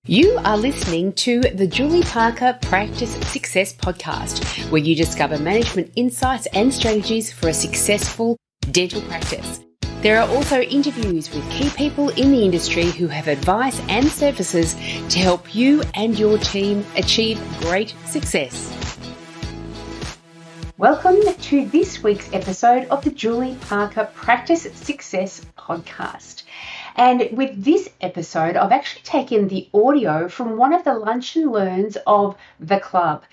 You are listening to the Julie Parker Practice Success Podcast, where you discover management insights and strategies for a successful dental practice. There are also interviews with key people in the industry who have advice and services to help you and your team achieve great success. Welcome to this week's episode of the Julie Parker Practice Success Podcast. And with this episode, I've actually taken the audio from one of the lunch and learns of the club.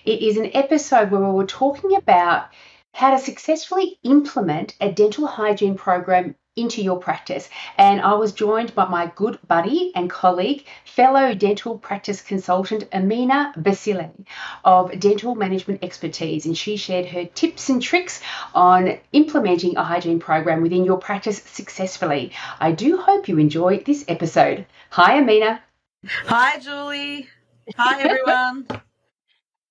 It is an episode where we were talking about how to successfully implement a dental hygiene program into your practice. And I was joined by my good buddy and colleague, fellow dental practice consultant, Ameena Basile of Dental Management Expertise. And she shared her tips and tricks on implementing a hygiene program within your practice successfully. I do hope you enjoy this episode. Hi, Ameena. Hi, Julie. Hi, everyone.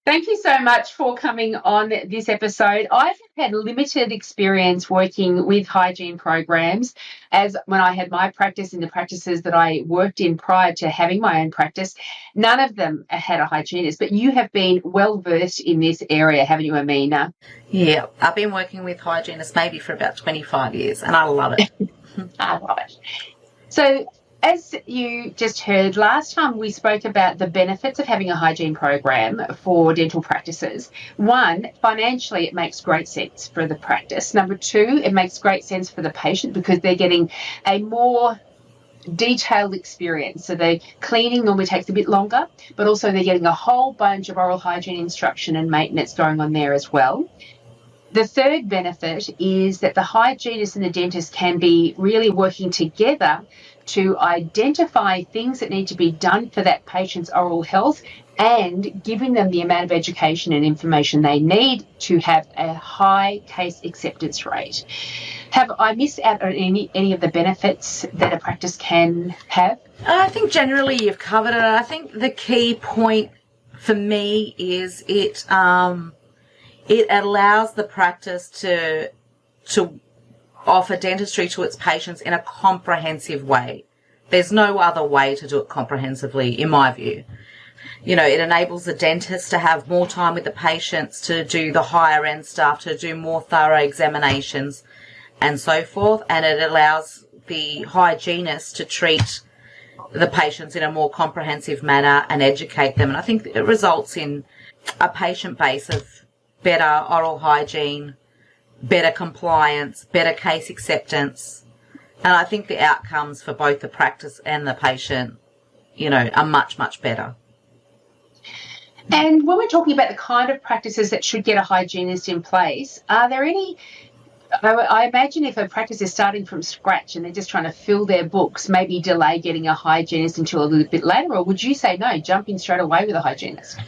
Thank you so much for coming on this episode. I've had limited experience working with hygiene programs, as when I had my practice in the practices that I worked in prior to having my own practice, none of them had a hygienist, but you have been well versed in this area, haven't you, Ameena? Yeah, I've been working with hygienists maybe for about 25 years and I love it. I love it. So, as you just heard, last time we spoke about the benefits of having a hygiene program for dental practices. One, financially, it makes great sense for the practice. Number two, it makes great sense for the patient because they're getting a more detailed experience. So the cleaning normally takes a bit longer, but also they're getting a whole bunch of oral hygiene instruction and maintenance going on there as well. The third benefit is that the hygienist and the dentist can be really working together to identify things that need to be done for that patient's oral health and giving them the amount of education and information they need to have a high case acceptance rate. Have I missed out on any of the benefits that a practice can have? I think generally you've covered it. I think the key point for me is it allows the practice to offer dentistry to its patients in a comprehensive way. There's no other way to do it comprehensively, in my view. You know, it enables the dentist to have more time with the patients, to do the higher end stuff, to do more thorough examinations and so forth. And it allows the hygienist to treat the patients in a more comprehensive manner and educate them. And I think it results in a patient base of better oral hygiene, better compliance, better case acceptance. And I think the outcomes for both the practice and the patient, you know, are much, much better. And when we're talking about the kind of practices that should get a hygienist in place, are there any, I imagine if a practice is starting from scratch and they're just trying to fill their books, maybe delay getting a hygienist until a little bit later, or would you say no, jump in straight away with a hygienist?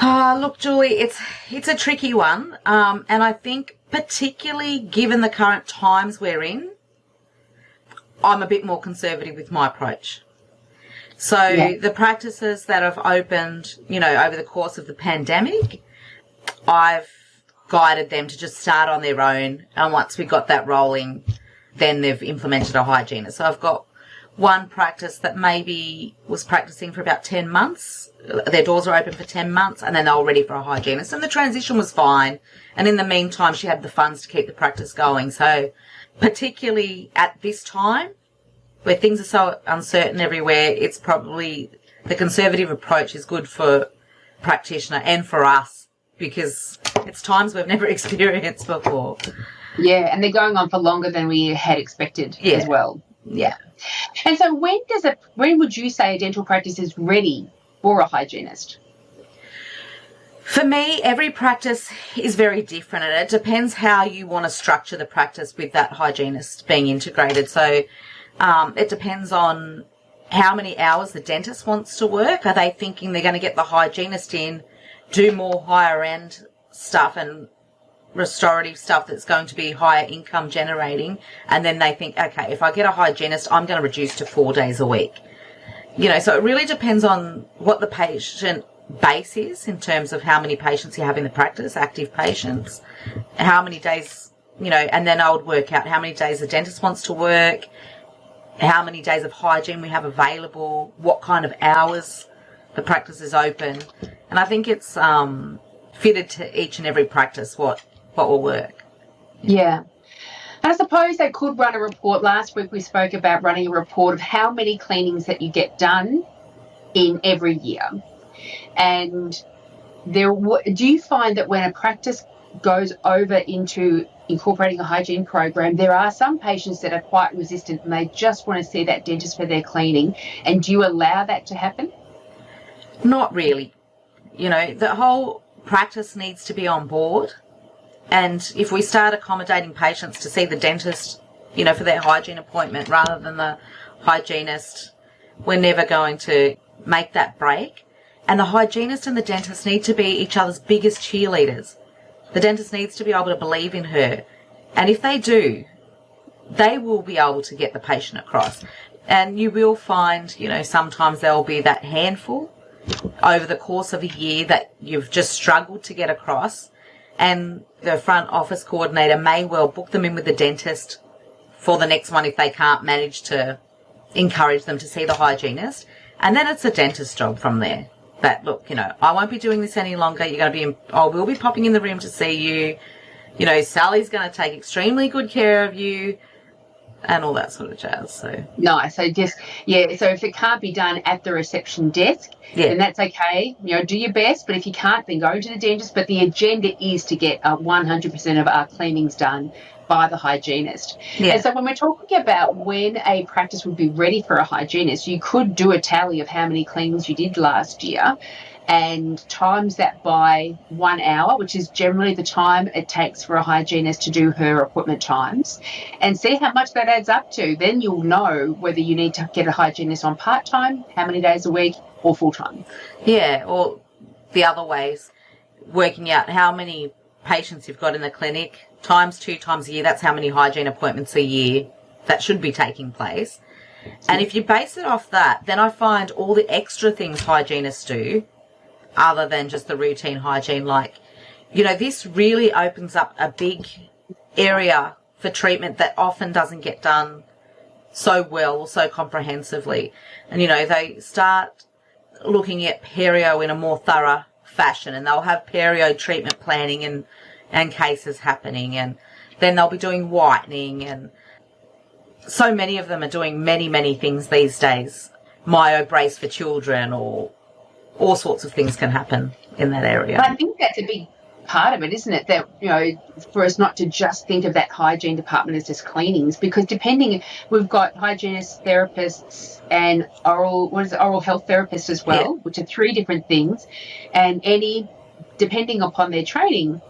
Look, Julie, it's a tricky one. And I think particularly given the current times we're in, I'm a bit more conservative with my approach. So the practices that have opened, you know, over the course of the pandemic, I've guided them to just start on their own. And once we got that rolling, then they've implemented a hygienist. So I've got one practice that maybe was practicing for about 10 months. Their doors were open for 10 months and then they were ready for a hygienist. And the transition was fine. And in the meantime, she had the funds to keep the practice going. So particularly at this time, where things are so uncertain everywhere, it's probably the conservative approach is good for practitioner and for us because it's times we've never experienced before. Yeah, and they're going on for longer than we had expected as well. Yeah. And so when would you say a dental practice is ready for a hygienist? For me, every practice is very different and it depends how you want to structure the practice with that hygienist being integrated. So it depends on how many hours the dentist wants to work. Are they thinking they're going to get the hygienist in, do more higher end stuff and restorative stuff that's going to be higher income generating, and then they think, okay, if I get a hygienist, I'm going to reduce to 4 days a week. You know, so it really depends on what the patient base is in terms of how many patients you have in the practice, active patients, how many days, you know, and then I would work out how many days the dentist wants to work, how many days of hygiene we have available, what kind of hours the practice is open. And I think it's fitted to each and every practice what will work. Yeah. And I suppose they could run a report. Last week we spoke about running a report of how many cleanings that you get done in every year. And do you find that when a practice goes over into incorporating a hygiene program, there are some patients that are quite resistant and they just want to see that dentist for their cleaning? And do you allow that to happen? Not really. You know, the whole practice needs to be on board. And if we start accommodating patients to see the dentist, you know, for their hygiene appointment rather than the hygienist, we're never going to make that break. And the hygienist and the dentist need to be each other's biggest cheerleaders. The dentist needs to be able to believe in her. And if they do, they will be able to get the patient across. And you will find, you know, sometimes there will be that handful over the course of a year that you've just struggled to get across. And the front office coordinator may well book them in with the dentist for the next one if they can't manage to encourage them to see the hygienist. And then it's a dentist's job from there. That, look, you know, I won't be doing this any longer. You're going to be, I will be popping in the room to see you. You know, Sally's going to take extremely good care of you and all that sort of jazz. So nice. So just, yeah, so if it can't be done at the reception desk, then that's okay. You know, do your best, but if you can't, then go to the dentist. But the agenda is to get 100% of our cleanings done by the hygienist. Yeah. And so when we're talking about when a practice would be ready for a hygienist, you could do a tally of how many cleanings you did last year and times that by 1 hour, which is generally the time it takes for a hygienist to do her appointment times, and see how much that adds up to. Then you'll know whether you need to get a hygienist on part-time, how many days a week, or full-time. Yeah, or the other ways, working out how many patients you've got in the clinic, times 2 times a year, that's how many hygiene appointments a year that should be taking place. And if you base it off that, then I find all the extra things hygienists do, other than just the routine hygiene, like, you know, this really opens up a big area for treatment that often doesn't get done so well or so comprehensively. And, you know, they start looking at perio in a more thorough fashion, and they'll have perio treatment planning and cases happening, and then they'll be doing whitening, and so many of them are doing many things these days. Myo brace for children, or all sorts of things can happen in that area. I think that's a big part of it, isn't it? That, you know, for us not to just think of that hygiene department as just cleanings, because we've got hygienists, therapists, and oral health therapists as well, which are 3 different things, and depending upon their training,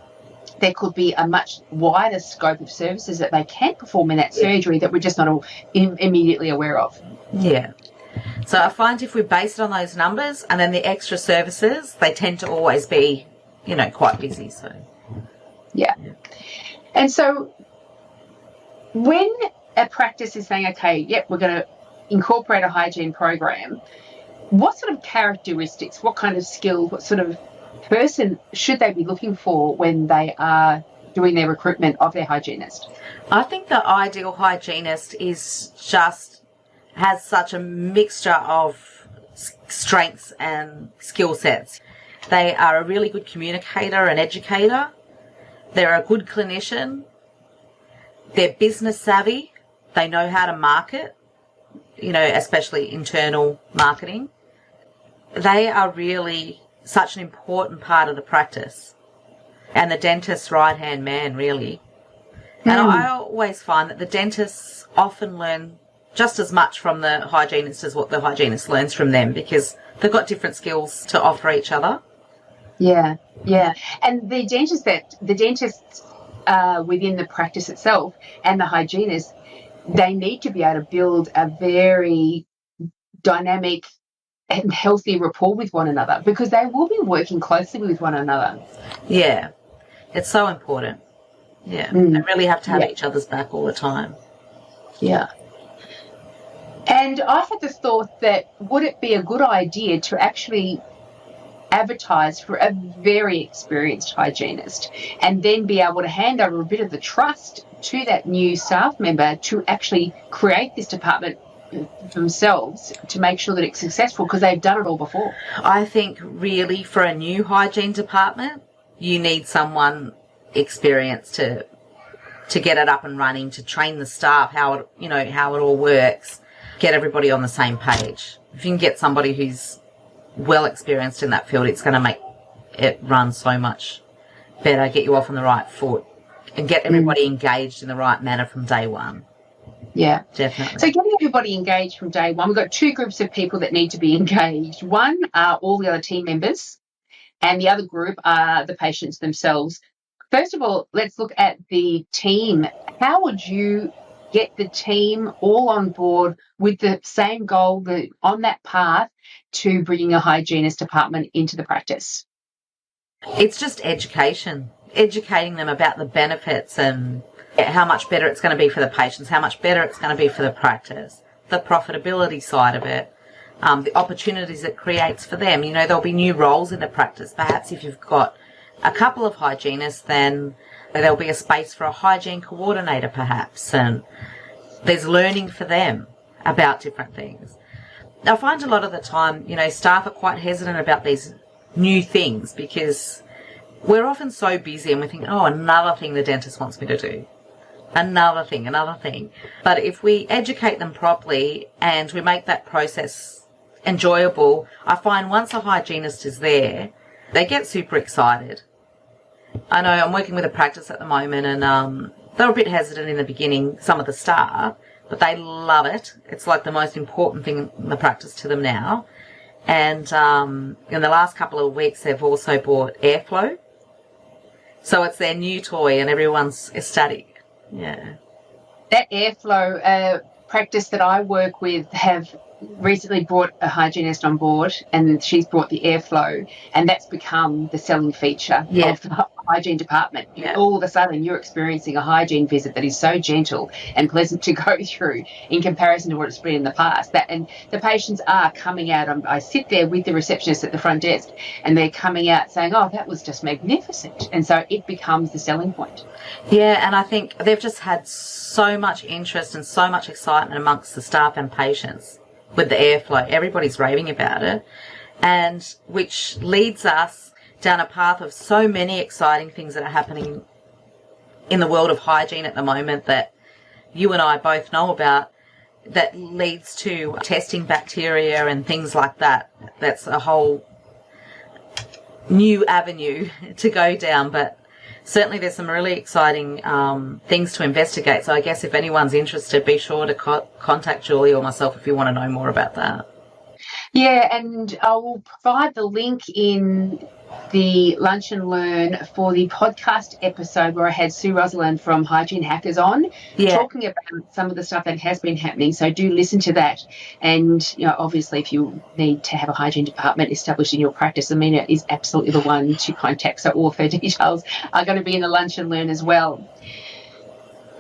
there could be a much wider scope of services that they can perform in that surgery that we're just not immediately aware of. Yeah. So I find if we base it on those numbers and then the extra services, they tend to always be, you know, quite busy. So, yeah. And so when a practice is saying, okay, we're going to incorporate a hygiene program, what sort of characteristics, what kind of skill, what sort of person should they be looking for when they are doing their recruitment of their hygienist? I think the ideal hygienist has such a mixture of strengths and skill sets. They are a really good communicator and educator. They're a good clinician. They're business savvy. They know how to market, you know, especially internal marketing. They are really such an important part of the practice, and the dentist's right-hand man, really. And I always find that the dentists often learn just as much from the hygienist as what the hygienist learns from them, because they've got different skills to offer each other. Yeah. And the dentists within the practice itself and the hygienist, they need to be able to build a very dynamic and healthy rapport with one another, because they will be working closely with one another. Yeah, it's so important. Yeah, they really have to have each other's back all the time. Yeah. And I had the thought that would it be a good idea to actually advertise for a very experienced hygienist and then be able to hand over a bit of the trust to that new staff member to actually create this department themselves to make sure that it's successful because they've done it all before? I think really for a new hygiene department, you need someone experienced to get it up and running, to train the staff how it all works, get everybody on the same page. If you can get somebody who's well experienced in that field, it's going to make it run so much better, get you off on the right foot, and get everybody engaged in the right manner from day one. Yeah, definitely. So getting everybody engaged from day one, we've got two groups of people that need to be engaged. One are all the other team members, and the other group are the patients themselves. First of all, let's look at the team. How would you get the team all on board with the same goal, on that path to bringing a hygienist department into the practice? It's just education, educating them about the benefits and how much better it's going to be for the patients, how much better it's going to be for the practice, the profitability side of it, the opportunities it creates for them. There'll be new roles in the practice. Perhaps if you've got a couple of hygienists, then there'll be a space for a hygiene coordinator perhaps, and there's learning for them about different things. I find a lot of the time, staff are quite hesitant about these new things because we're often so busy and we think, oh, another thing the dentist wants me to do. Another thing. But if we educate them properly and we make that process enjoyable, I find once a hygienist is there, they get super excited. I know I'm working with a practice at the moment, and they're a bit hesitant in the beginning, some of the staff, but they love it. It's like the most important thing in the practice to them now. And in the last couple of weeks, they've also bought airflow. So it's their new toy and everyone's ecstatic. Yeah. That airflow practice that I work with have recently brought a hygienist on board, and she's brought the airflow, and that's become the selling feature of the hygiene department. Yeah. All of a sudden you're experiencing a hygiene visit that is so gentle and pleasant to go through in comparison to what it's been in the past. And the patients are coming out. I sit there with the receptionist at the front desk, and they're coming out saying, oh, that was just magnificent. And so it becomes the selling point. Yeah, and I think they've just had so much interest and so much excitement amongst the staff and patients with the airflow. Everybody's raving about it, and which leads us down a path of so many exciting things that are happening in the world of hygiene at the moment that you and I both know about, that leads to testing bacteria and things like that. That's a whole new avenue to go down, but certainly there's some really exciting things to investigate. So I guess if anyone's interested, be sure to contact Julie or myself if you want to know more about that. Yeah, and I will provide the link in the Lunch and Learn for the podcast episode where I had Sue Rosalind from Hygiene Hackers on, talking about some of the stuff that has been happening. So do listen to that. And, obviously if you need to have a hygiene department established in your practice, Ameena is absolutely the one to contact. So all of her details are going to be in the Lunch and Learn as well.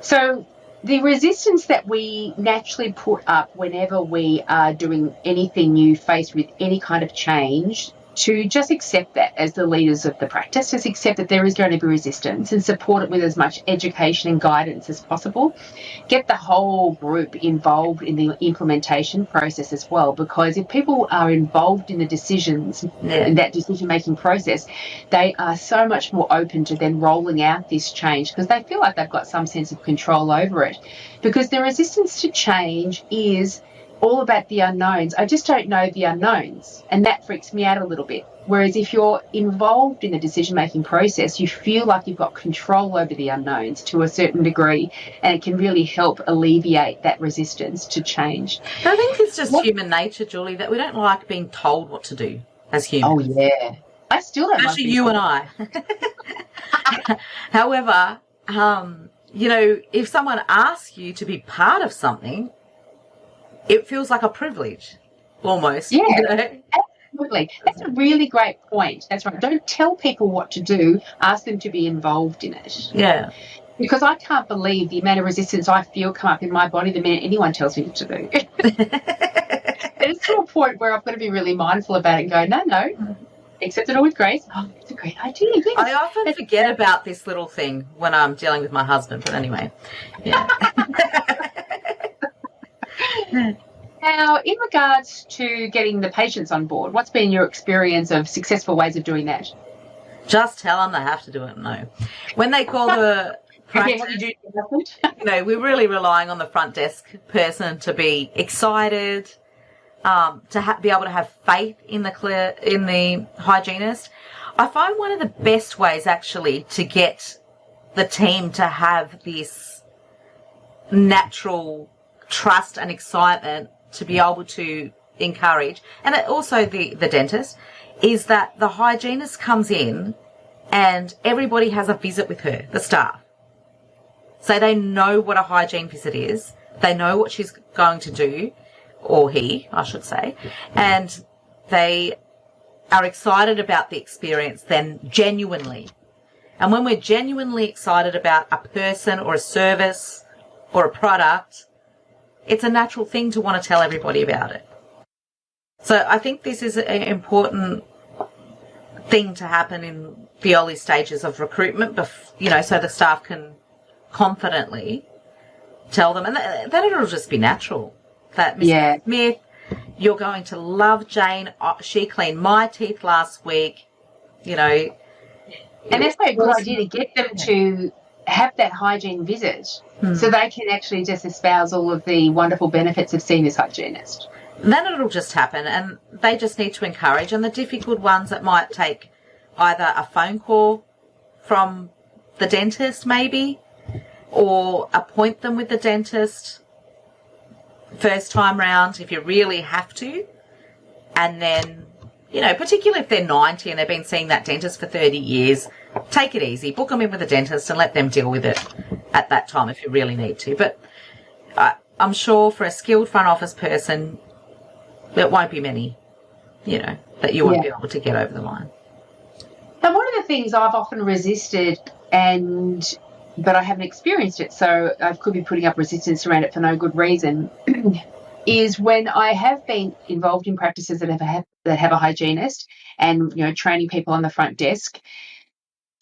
So the resistance that we naturally put up whenever we are doing anything new, faced with any kind of change, to just accept that as the leaders of the practice, just accept that there is going to be resistance and support it with as much education and guidance as possible. Get the whole group involved in the implementation process as well, because if people are involved in the decisions, in that decision-making process, they are so much more open to then rolling out this change because they feel like they've got some sense of control over it. Because the resistance to change is all about the unknowns. I just don't know the unknowns, and that freaks me out a little bit. Whereas if you're involved in the decision-making process, you feel like you've got control over the unknowns to a certain degree, and it can really help alleviate that resistance to change. I think it's just human nature, Julie, that we don't like being told what to do as humans. Oh, yeah. I still don't like Especially you and I. However, if someone asks you to be part of something, it feels like a privilege, almost. Yeah, absolutely. That's a really great point. That's right. Don't tell people what to do. Ask them to be involved in it. Yeah. Because I can't believe the amount of resistance I feel come up in my body the minute anyone tells me what to do. It's to a point where I've got to be really mindful about it and go, no, accept it all with grace. Oh, it's a great idea. Yes. I often forget about this little thing when I'm dealing with my husband, but anyway. Yeah. Now, in regards to getting the patients on board, what's been your experience of successful ways of doing that? Just tell them they have to do it. No. When they call the practice, What you do, we're really relying on the front desk person to be excited, to be able to have faith in the hygienist. I find one of the best ways actually to get the team to have this natural trust and excitement to be able to encourage, and also the dentist, is that the hygienist comes in and everybody has a visit with her, the staff. So they know what a hygiene visit is. They know what she's going to do, or he, I should say, and they are excited about the experience then genuinely. And when we're genuinely excited about a person or a service or a product, it's a natural thing to want to tell everybody about it. So I think this is an important thing to happen in the early stages of recruitment, so the staff can confidently tell them, and then it'll just be natural. That Mr. Smith, you're going to love Jane. She cleaned my teeth last week. And that's a good idea to get them to have that hygiene visit so they can actually just espouse all of the wonderful benefits of seeing this hygienist. Then it'll just happen, and they just need to encourage. And the difficult ones, that might take either a phone call from the dentist maybe, or appoint them with the dentist first time round if you really have to. And then, particularly if they're 90 and they've been seeing that dentist for 30 years, take it easy. Book them in with the dentist and let them deal with it at that time if you really need to. But I'm sure for a skilled front office person, there won't be many, that you won't be able to get over the line. Now, one of the things I've often resisted, but I haven't experienced it, so I could be putting up resistance around it for no good reason, is when I have been involved in practices that have a hygienist and, training people on the front desk.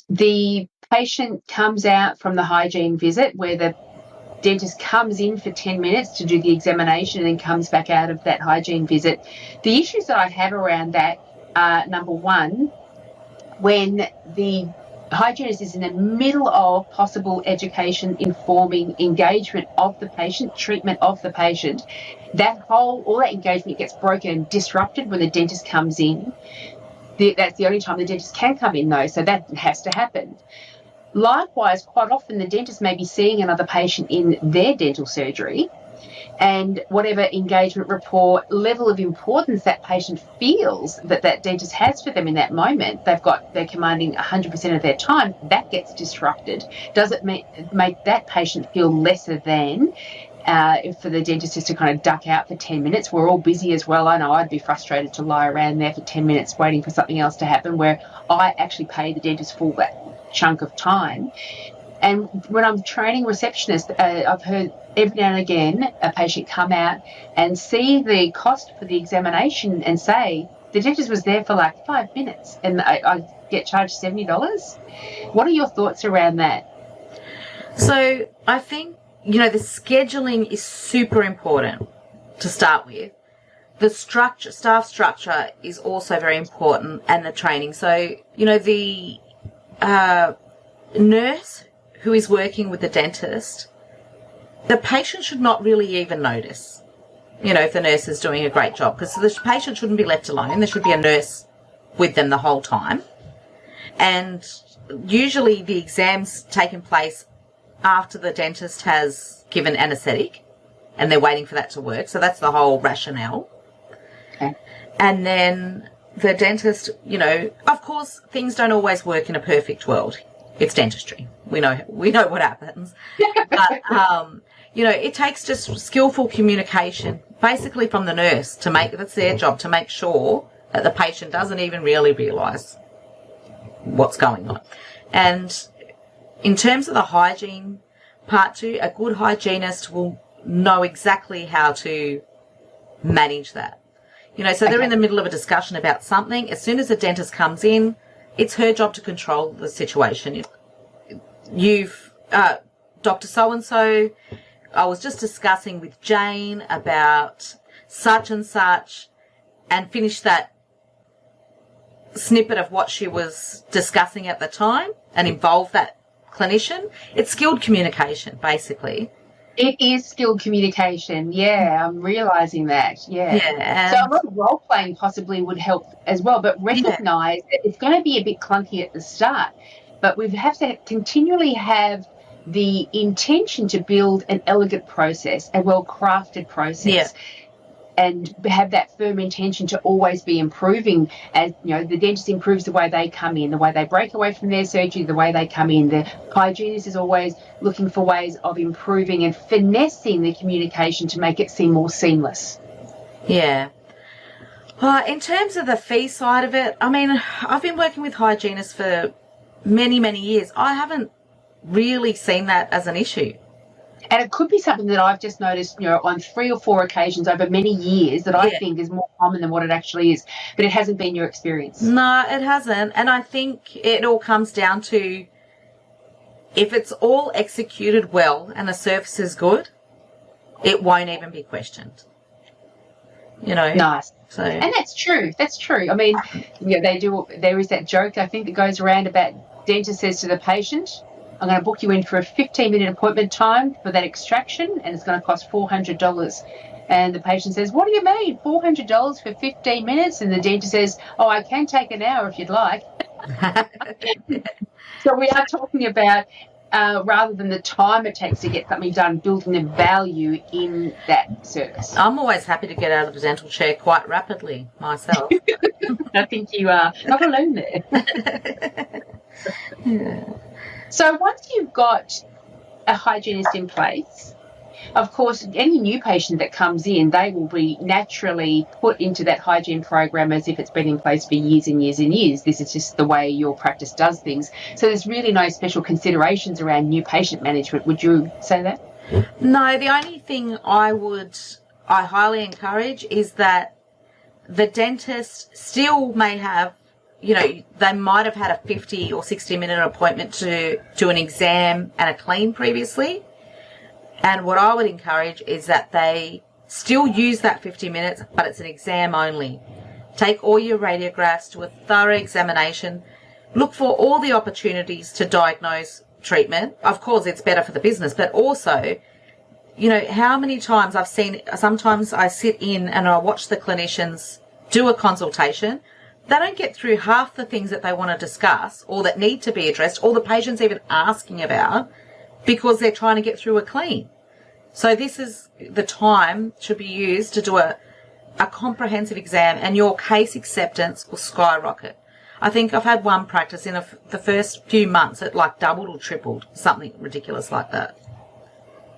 The patient comes out from the hygiene visit where the dentist comes in for 10 minutes to do the examination and then comes back out of that hygiene visit. The issues that I have around that are, number one, when the hygienist is in the middle of possible education, informing, engagement of the patient, treatment of the patient, all that engagement gets broken and disrupted when the dentist comes in. That's the only time the dentist can come in, though, so that has to happen. Likewise, quite often the dentist may be seeing another patient in their dental surgery, and whatever engagement, rapport, level of importance that patient feels that dentist has for them in that moment, they're commanding 100% of their time, that gets disrupted. Does it make that patient feel lesser than for the dentist just to kind of duck out for 10 minutes? We're all busy as well. I know I'd be frustrated to lie around there for 10 minutes waiting for something else to happen, where I actually pay the dentist full that chunk of time. And when I'm training receptionists, I've heard every now and again a patient come out and see the cost for the examination and say, the dentist was there for like 5 minutes and I get charged $70. What are your thoughts around that? So I think, the scheduling is super important to start with. The staff structure is also very important, and the training. So, the nurse who is working with the dentist, the patient should not really even notice, if the nurse is doing a great job, because the patient shouldn't be left alone. There should be a nurse with them the whole time. And usually the exam's taken place after the dentist has given anaesthetic and they're waiting for that to work. So that's the whole rationale. Okay. And then the dentist, of course, things don't always work in a perfect world. It's dentistry. We know what happens. But, it takes just skillful communication, basically from the nurse, that's their job, to make sure that the patient doesn't even really realise what's going on. And in terms of the hygiene part too, a good hygienist will know exactly how to manage that. So they're in the middle of a discussion about something. As soon as the dentist comes in, it's her job to control the situation. Dr. So-and-so, I was just discussing with Jane about such and such, and finish that snippet of what she was discussing at the time and involve that clinician. It's skilled communication, basically. It is skilled communication. Yeah, I'm realising that. Yeah. So a lot of role playing possibly would help as well, but recognise that it's going to be a bit clunky at the start. But we have to continually have the intention to build an elegant process, a well-crafted process, and have that firm intention to always be improving. As you know, the dentist improves the way they come in, the way they break away from their surgery, the way they come in. The hygienist is always looking for ways of improving and finessing the communication to make it seem more seamless. Yeah. In terms of the fee side of it, I mean, I've been working with hygienists for many, many years. I haven't really seen that as an issue. And it could be something that I've just noticed, you know, on 3 or 4 occasions over many years that I think is more common than what it actually is. But it hasn't been your experience. No, it hasn't. And I think it all comes down to if it's all executed well and the service is good, it won't even be questioned. You know? Nice. So. And that's true. That's true. I mean, you know, there is that joke, I think, that goes around about dentist says to the patient, I'm going to book you in for a 15-minute appointment time for that extraction, and it's going to cost $400. And the patient says, what do you mean, $400 for 15 minutes? And the dentist says, oh, I can take an hour if you'd like. So we are talking about, rather than the time it takes to get something done, building the value in that service. I'm always happy to get out of the dental chair quite rapidly myself. I think you are not alone there. Yeah. So once you've got a hygienist in place, of course, any new patient that comes in, they will be naturally put into that hygiene program as if it's been in place for years and years and years. This is just the way your practice does things. So there's really no special considerations around new patient management. Would you say that? No, the only thing I highly encourage is that the dentist still may have, you know, they might have had a 50 or 60-minute appointment to do an exam and a clean previously. And what I would encourage is that they still use that 50 minutes, but it's an exam only. Take all your radiographs, do a thorough examination, look for all the opportunities to diagnose treatment. Of course, it's better for the business, but also, you know, how many times I've seen, sometimes I sit in and I watch the clinicians do a consultation. They don't get through half the things that they want to discuss or that need to be addressed or the patient's even asking about because they're trying to get through a clean. So this is the time should be used to do a comprehensive exam and your case acceptance will skyrocket. I think I've had one practice in the first few months it like doubled or tripled, something ridiculous like that.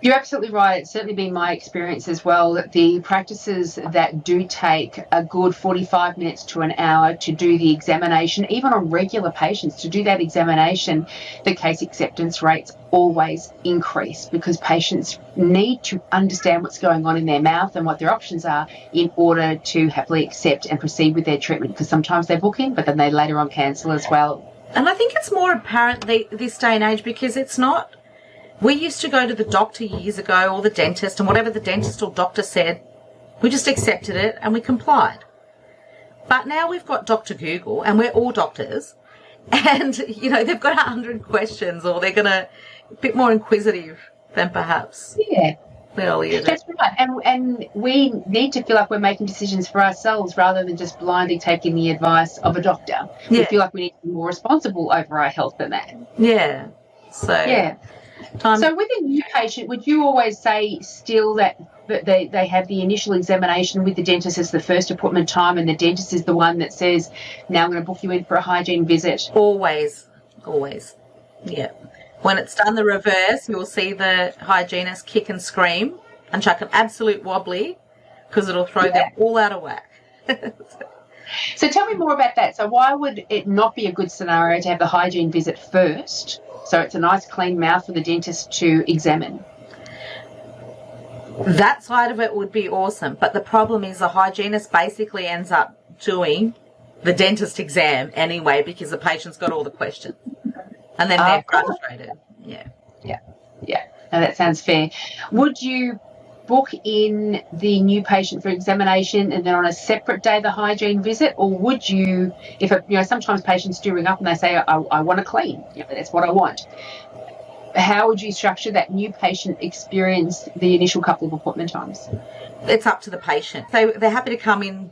You're absolutely right. It's certainly been my experience as well that the practices that do take a good 45 minutes to an hour to do the examination, even on regular patients, to do that examination, the case acceptance rates always increase because patients need to understand what's going on in their mouth and what their options are in order to happily accept and proceed with their treatment because sometimes they book in, but then they later on cancel as well. And I think it's more apparent this day and age because it's not. We used to go to the doctor years ago or the dentist and whatever the dentist or doctor said, we just accepted it and we complied. But now we've got Dr. Google and we're all doctors and, you know, they've got 100 questions or they're going to a bit more inquisitive than perhaps. Yeah. That's right. And we need to feel like we're making decisions for ourselves rather than just blindly taking the advice of a doctor. Yeah. We feel like we need to be more responsible over our health than that. Yeah. So with a new patient, would you always say still that they have the initial examination with the dentist as the first appointment time and the dentist is the one that says, now I'm going to book you in for a hygiene visit? Always. Yeah. When it's done the reverse, you'll see the hygienist kick and scream and chuck an absolute wobbly because it'll throw them all out of whack. So tell me more about that. So why would it not be a good scenario to have the hygiene visit first? So it's a nice clean mouth for the dentist to examine. That side of it would be awesome. But the problem is the hygienist basically ends up doing the dentist exam anyway because the patient's got all the questions. And then they're frustrated. Yeah. No, that sounds fair. Would you book in the new patient for examination and then on a separate day the hygiene visit, or would you, if sometimes patients do ring up and they say, I want to clean, that's what I want. How would you structure that new patient experience the initial couple of appointment times? It's up to the patient. They're happy to come in.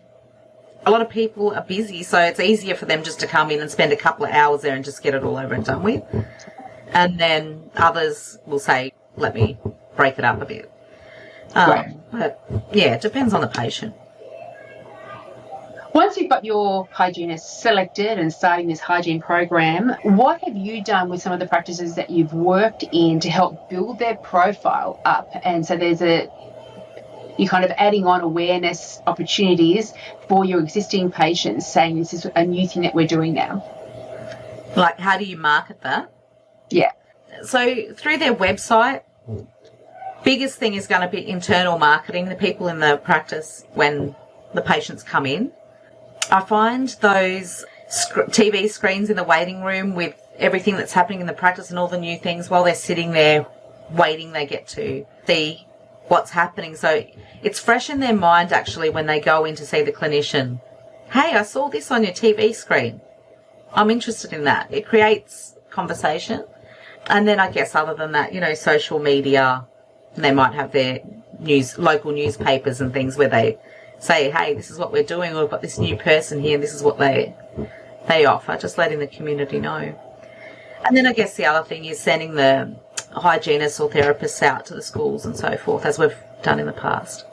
A lot of people are busy, so it's easier for them just to come in and spend a couple of hours there and just get it all over and done with. And then others will say, let me break it up a bit. Right. But, yeah, it depends on the patient. Once you've got your hygienist selected and starting this hygiene program, what have you done with some of the practices that you've worked in to help build their profile up? And so you're kind of adding on awareness opportunities for your existing patients, saying this is a new thing that we're doing now. Like, how do you market that? Yeah. So through their website, biggest thing is going to be internal marketing, the people in the practice when the patients come in. I find those TV screens in the waiting room with everything that's happening in the practice and all the new things while they're sitting there waiting, they get to see what's happening. So it's fresh in their mind actually when they go in to see the clinician. Hey, I saw this on your TV screen. I'm interested in that. It creates conversation. And then I guess other than that, social media, they might have their local newspapers and things where they say, hey, this is what we're doing, or we've got this new person here and this is what they offer, just letting the community know. And then I guess the other thing is sending the hygienists or therapists out to the schools and so forth, as we've done in the past.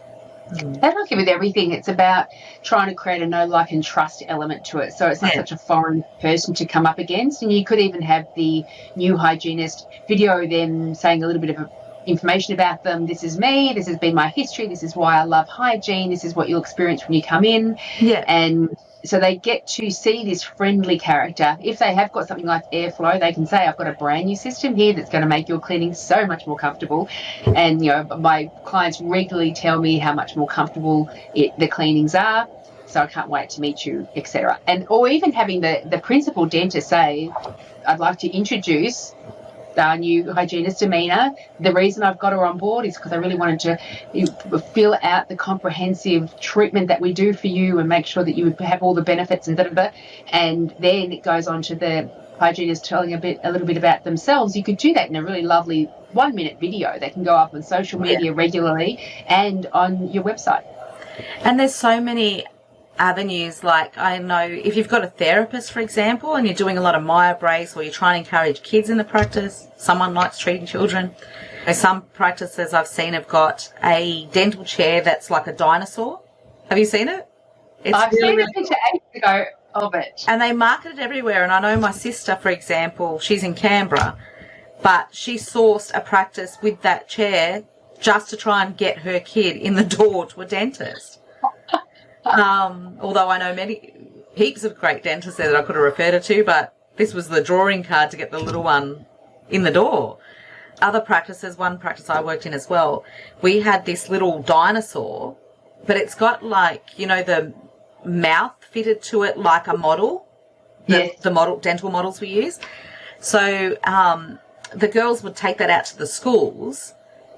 And like with everything, it's about trying to create a know, like and trust element to it. So it's not such a foreign person to come up against. And you could even have the new hygienist video them saying a little bit of information about them. This is me. This has been my history. This is why I love hygiene. This is what you'll experience when you come in. Yeah. And so they get to see this friendly character. If they have got something like airflow, they can say, I've got a brand new system here that's going to make your cleaning so much more comfortable. And, my clients regularly tell me how much more comfortable the cleanings are. So I can't wait to meet you, etc. Or even having the principal dentist say, I'd like to introduce our new hygienist, Ameena. The reason I've got her on board is because I really wanted to fill out the comprehensive treatment that we do for you and make sure that you have all the benefits and da-da-da. And then it goes on to the hygienist telling a little bit about themselves. You could do that in a really lovely 1-minute video that can go up on social media regularly and on your website. And there's so many avenues. Like, I know if you've got a therapist, for example, and you're doing a lot of Maya breaks, or you're trying to encourage kids in the practice, someone likes treating children. Some practices I've seen have got a dental chair that's like a dinosaur. Have you seen it? I've seen a picture ages ago of it. And they market it everywhere. And I know my sister, for example, she's in Canberra, but she sourced a practice with that chair just to try and get her kid in the door to a dentist. Although I know heaps of great dentists there that I could have referred her to, but this was the drawing card to get the little one in the door. Other practices, one practice I worked in as well, we had this little dinosaur, but it's got the mouth fitted to it like a model, the dental models we use. So the girls would take that out to the schools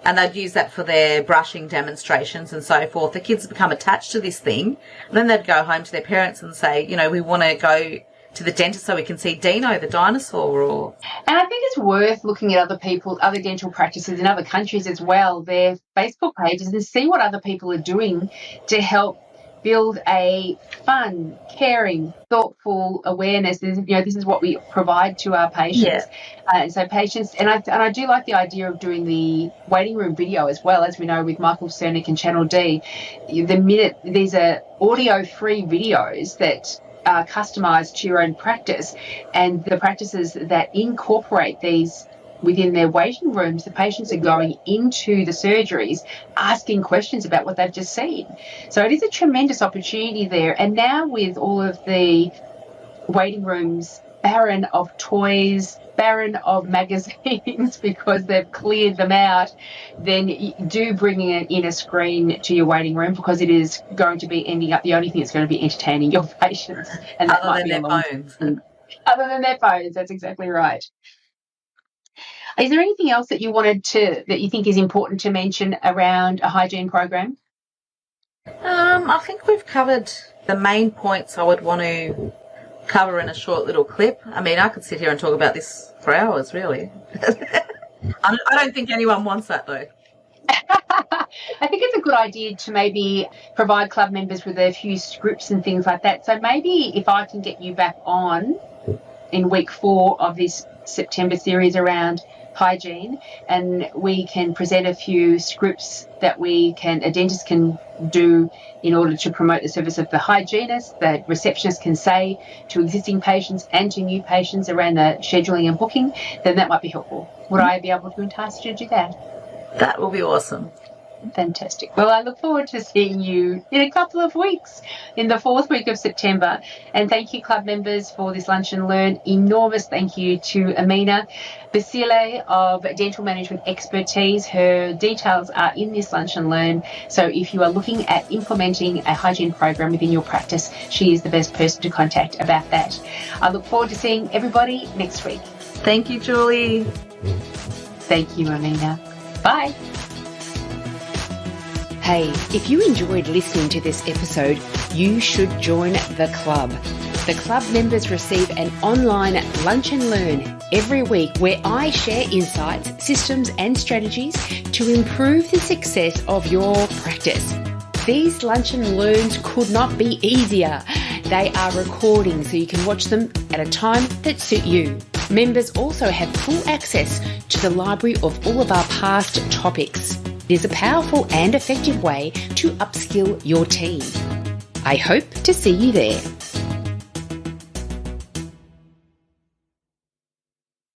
and they'd use that for their brushing demonstrations and so forth. The kids become attached to this thing. And then they'd go home to their parents and say, we want to go to the dentist so we can see Dino, the dinosaur. And I think it's worth looking at other dental practices in other countries as well, their Facebook pages, and see what other people are doing to help build a fun, caring, thoughtful awareness. This is what we provide to our patients. And so patients, and I do like the idea of doing the waiting room video as well, as we know with Michael Cernick and Channel D. These are audio-free videos that are customised to your own practice, and the practices that incorporate these within their waiting rooms, the patients are going into the surgeries asking questions about what they've just seen. So it is a tremendous opportunity there. And now with all of the waiting rooms barren of toys, barren of magazines because they've cleared them out, then do bring in a screen to your waiting room, because it is going to be ending up the only thing that's going to be entertaining your patients. And that other than their phones. Other than their phones, that's exactly right. Is there anything else that you think is important to mention around a hygiene program? I think we've covered the main points I would want to cover in a short little clip. I mean, I could sit here and talk about this for hours, really. I don't think anyone wants that, though. I think it's a good idea to maybe provide club members with a few scripts and things like that. So maybe if I can get you back on in week 4 of this September series around hygiene, and we can present a few scripts that a dentist can do in order to promote the service of the hygienist, the receptionist can say to existing patients and to new patients around the scheduling and booking, then that might be helpful. Would I be able to entice you to do that? That will be awesome. Fantastic. Well, I look forward to seeing you in a couple of weeks in the 4th week of September. And thank you, club members, for this Lunch and Learn. Enormous thank you to Ameena, Basile of Dental Management Expertise. Her details are in this Lunch and Learn. So if you are looking at implementing a hygiene program within your practice, she is the best person to contact about that. I look forward to seeing everybody next week. Thank you, Julie. Thank you, Ameena. Bye. Hey, if you enjoyed listening to this episode, you should join the club. The club members receive an online Lunch and Learn every week where I share insights, systems and strategies to improve the success of your practice. These Lunch and Learns could not be easier. They are recording so you can watch them at a time that suit you. Members also have full access to the library of all of our past topics. It is a powerful and effective way to upskill your team. I hope to see you there.